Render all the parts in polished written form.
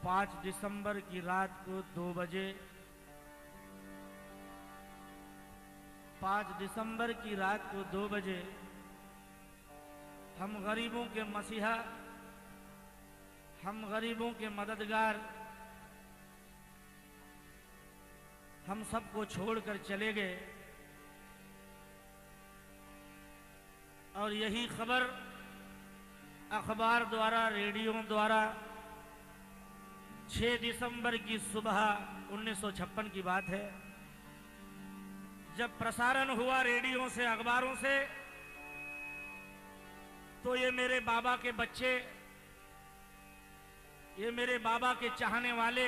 5 दिसंबर की रात को 2 बजे 5 दिसंबर की रात को 2 बजे हम गरीबों के मसीहा, हम गरीबों के मददगार हम सबको छोड़कर चले गए। और यही खबर अखबार द्वारा, रेडियो द्वारा 6 दिसंबर की सुबह 1956 की बात है, जब प्रसारण हुआ रेडियो से, अखबारों से, तो ये मेरे बाबा के बच्चे, ये मेरे बाबा के चाहने वाले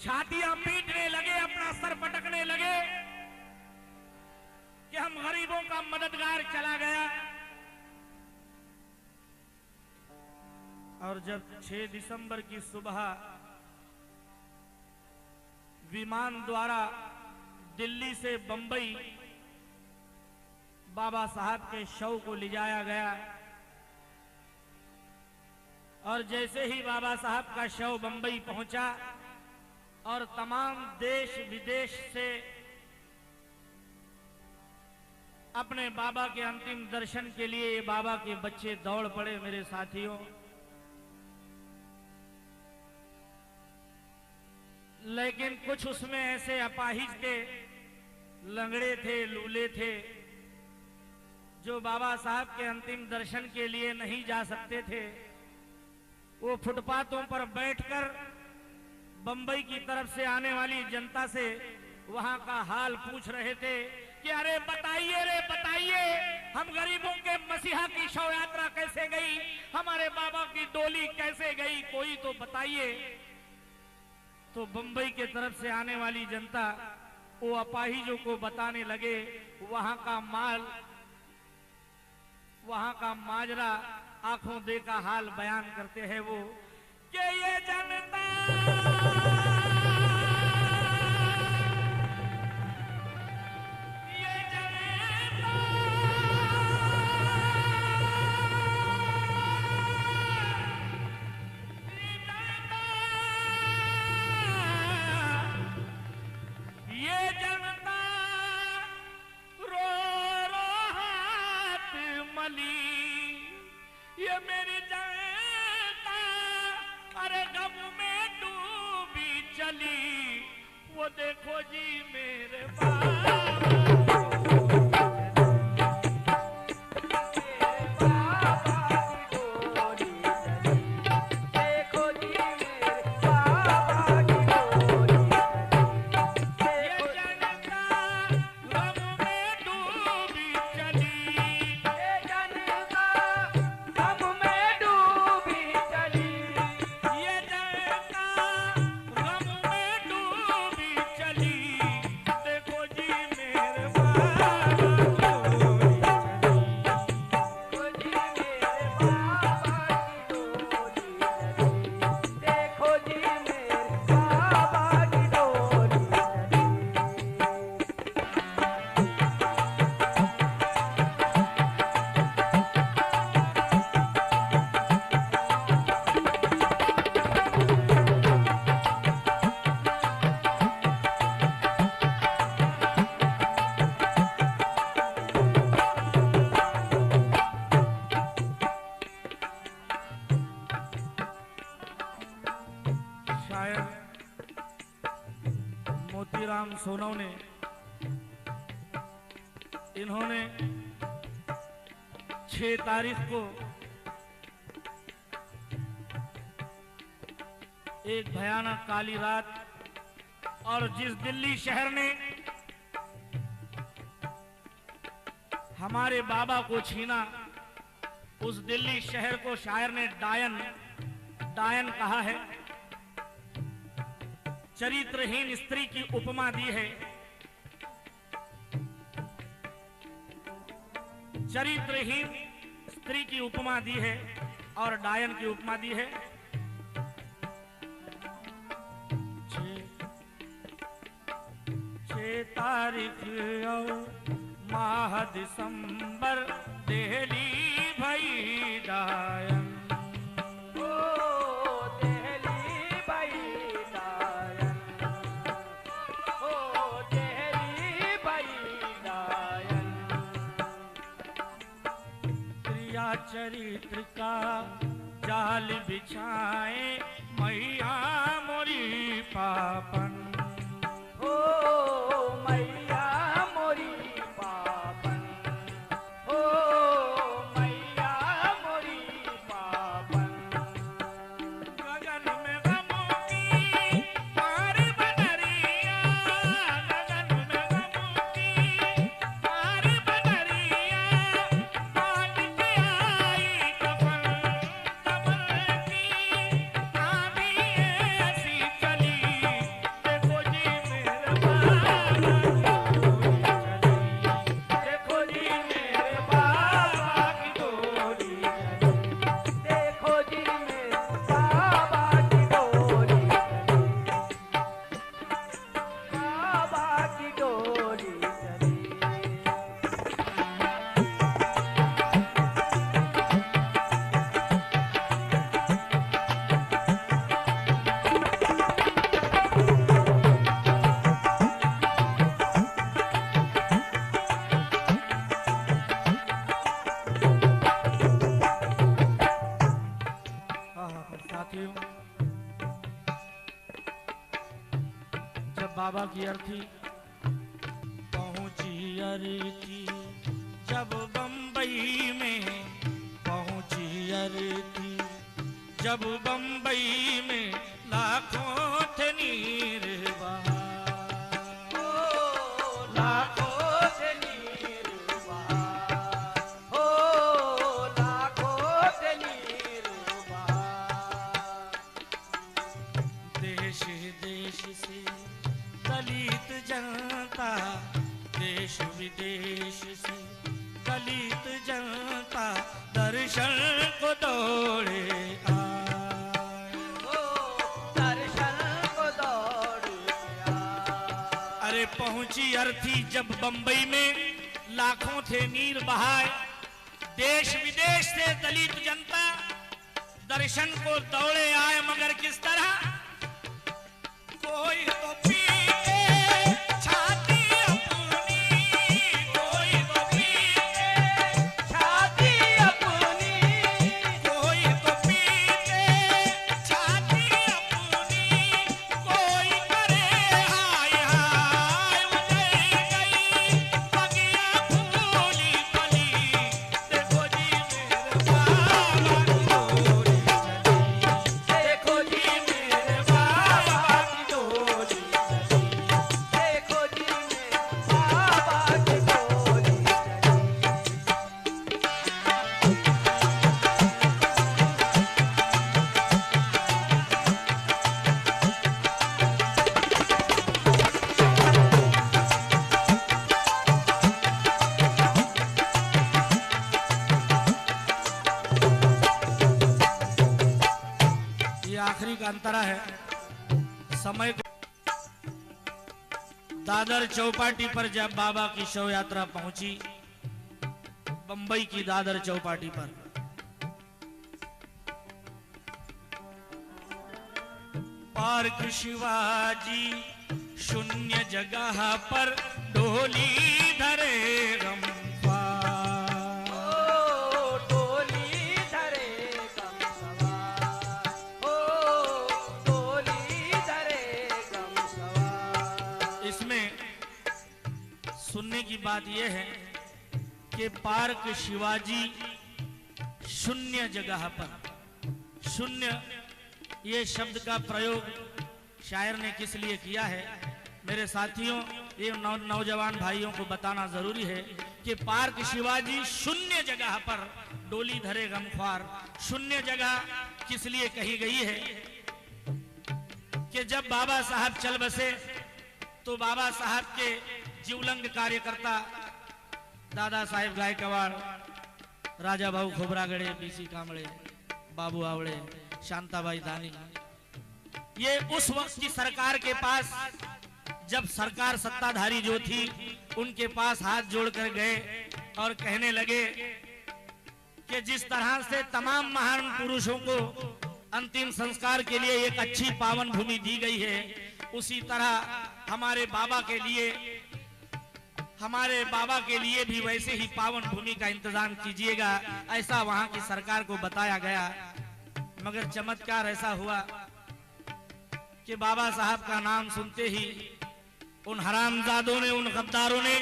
छातियां पीटने लगे, अपना सर पटकने लगे कि हम गरीबों का मददगार चला गया। और जब 6 दिसंबर की सुबह विमान द्वारा दिल्ली से बंबई बाबा साहब के शव को ले जाया गया, और जैसे ही बाबा साहब का शव बंबई पहुंचा और तमाम देश विदेश से अपने बाबा के अंतिम दर्शन के लिए बाबा के बच्चे दौड़ पड़े। मेरे साथियों, लेकिन कुछ उसमें ऐसे अपाहिज थे, लंगड़े थे, लूले थे, जो बाबा साहब के अंतिम दर्शन के लिए नहीं जा सकते थे। वो फुटपाथों पर बैठकर बंबई की तरफ से आने वाली जनता से वहां का हाल पूछ रहे थे कि अरे बताइए रे बताइए, हम गरीबों के मसीहा की शव यात्रा कैसे गई, हमारे बाबा की डोली कैसे गई, कोई तो बताइए। तो बंबई के तरफ से आने वाली जनता वो अपाहिजों को बताने लगे वहां का माल, वहां का माजरा, आंखों देखा हाल बयान करते हैं वो कि ये जनता वो देखो जी मेरे मोतीराम सोनव ने, इन्होंने 6 तारीख को एक भयानक काली रात, और जिस दिल्ली शहर ने हमारे बाबा को छीना, उस दिल्ली शहर को शायर ने डायन कहा है, चरित्रहीन स्त्री की उपमा दी है। चरित्रहीन स्त्री की उपमा दी है और डायन की उपमा दी है। 6 तारीख माह दिसंबर दिल्ली भई डायन। या चरित्र का जाल बिछाए मैया मोरी पापन। ओ मैया मोरी पापन, ओ मैया मोरी पापन। गगन में गमों की पार बनरिया, गगन में गमों की पार बनरिया, बांध के आई कफन कमल की, आंधी ऐसी चली, देखो जी मेरे बाबा की डोली चली, देखो जी मेरे बाबा की डोली चली, बाबा की डोली चली। साथियों, जब बाबा की अर्थी पहुंची अर्थी, जब बंबई में पहुंची अर्थी, जब बंबई में लाखों थे नीर बहार, लाखों से नीरुबा, हो लाखों से नीरुबा। देश देश से दलित जनता, देश विदेश से दलित जनता दर्शन को दौड़े आए। ओ दर्शन को दौड़ गया। अरे पहुंची अर्थी जब बंबई में, लाखों थे नीर बहाए, देश विदेश से दलित जनता दर्शन को दौड़े आए, मगर किस तरह? कोई तो पीटे छाती अपनी, कोई तो पीटे छाती अपनी, कोई तो पीटे छाती अपनी, कोई करे हाय हाय उजड़ गई बगिया फूली फली, देखो जी मेरे बाबा की डोली चली, देखो जी मेरे बाबा की डोली चली। देखो जी मेरे बाबा की डोली चली। ये आखिरी का अंतरा है समय को। दादर चौपाटी पर जब बाबा की शव यात्रा पहुंची, बंबई की दादर चौपाटी पर, पार्क शिवाजी शून्य जगह पर डोली धरे गमख्वार। ओ डोली धरे गम सवार, ओ डोली धरे गम सवार। इसमें सुनने की बात यह है कि पार्क शिवाजी शून्य जगह पर, शून्य ये शब्द का प्रयोग शायर ने किस लिए किया है? मेरे साथियों, ये नौजवान भाइयों को बताना जरूरी है कि पार्क शिवाजी शून्य जगह पर डोली धरे गमख्वार, शून्य जगह किस लिए कही गई है कि जब बाबा साहब चल बसे तो बाबा साहब के जीवलंग कार्यकर्ता दादा साहेब गायकवाड़, राजा भाऊ खोबरागड़े, बीसी कांबळे, बाबू आवड़े, शांताबाई दानी, ये उस वक्त की सरकार के पास, जब सरकार सत्ताधारी जो थी, उनके पास हाथ जोड़कर गए और कहने लगे कि जिस तरह से तमाम महान पुरुषों को अंतिम संस्कार के लिए एक अच्छी पावन भूमि दी गई है, उसी तरह हमारे बाबा के लिए हमारे बाबा के लिए भी वैसे ही पावन भूमि का इंतजाम कीजिएगा, ऐसा वहां की सरकार को बताया गया। मगर चमत्कार ऐसा हुआ कि बाबा साहब का नाम सुनते ही उन हरामजादों ने, उन गद्दारों ने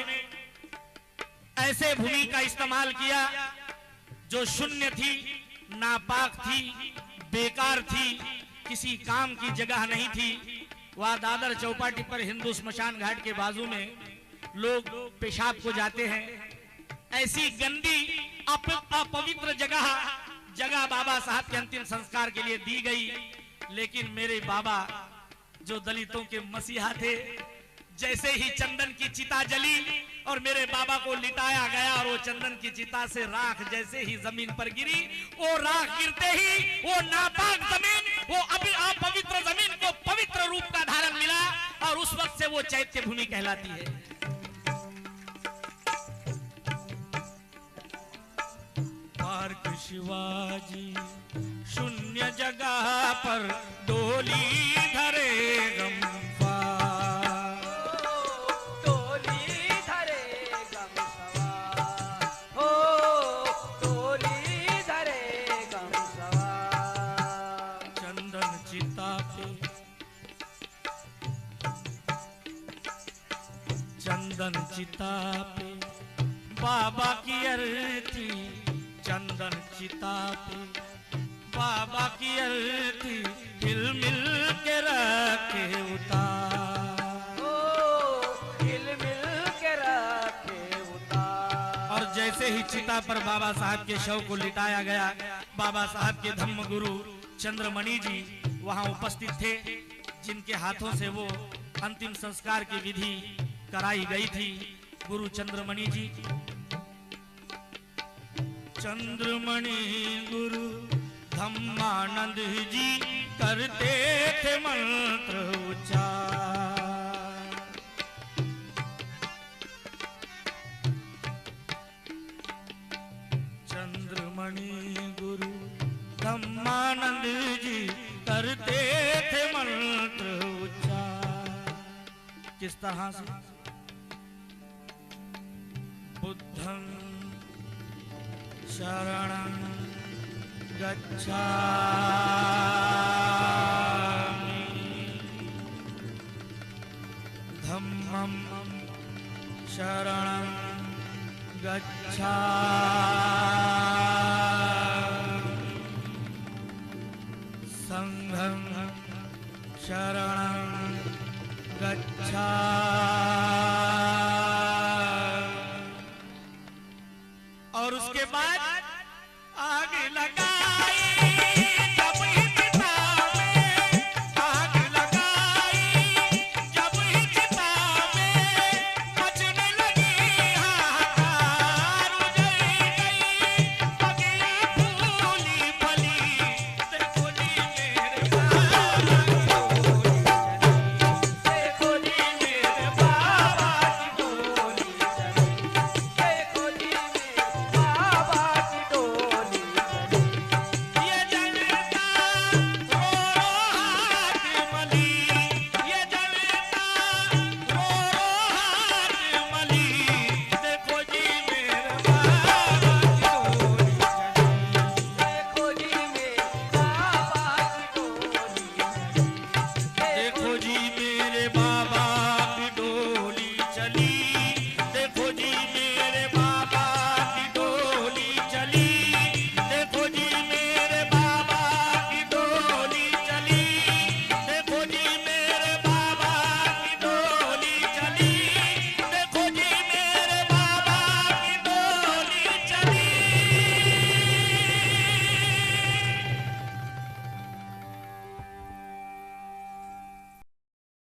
ऐसे भूमि का इस्तेमाल किया जो शून्य थी, नापाक थी, बेकार थी, किसी काम की जगह नहीं थी। वह दादर चौपाटी पर हिंदू स्मशान घाट के बाजू में लोग पेशाब को जाते हैं। ऐसी गंदी अपवित्र जगह बाबा साहब के अंतिम संस्कार के लिए दी गई। लेकिन मेरे बाबा जो दलितों के मसीहा थे, जैसे ही चंदन की चिता जली और मेरे बाबा को लिटाया गया और वो चंदन की चिता से राख जैसे ही जमीन पर गिरी, वो राख गिरते ही वो नापाक जमीन, वो अभी अपवित्र जमीन को पवित्र रूप का धारण मिला और उस वक्त से वो चैत्य भूमि कहलाती है। पार्क शिवाजी शून्य जगह पर डोली धरे गंफा, चंदन चिता पे बाबा की अरती, चंदन चिता पे बाबा की अरती, हिल मिल के रखे उतार, हिल मिल के रखे उतार। और जैसे ही चिता पर बाबा साहब के शव को लिटाया गया, बाबा साहब के धम्म गुरु चंद्रमणि जी वहां उपस्थित थे, जिनके हाथों से वो अंतिम संस्कार की विधि कराई गई थी। गुरु चंद्रमणि जी, चंद्रमणि गुरु धम्मानंद जी करते थे मंत्र उच्चार, चंद्रमणि गुरु धम्मानंद जी करते थे मंत्र उच्चार। किस तरह से? बुद्धं शरणं गच्छामि, धम्मं शरणं गच्छामि, संघं शरणं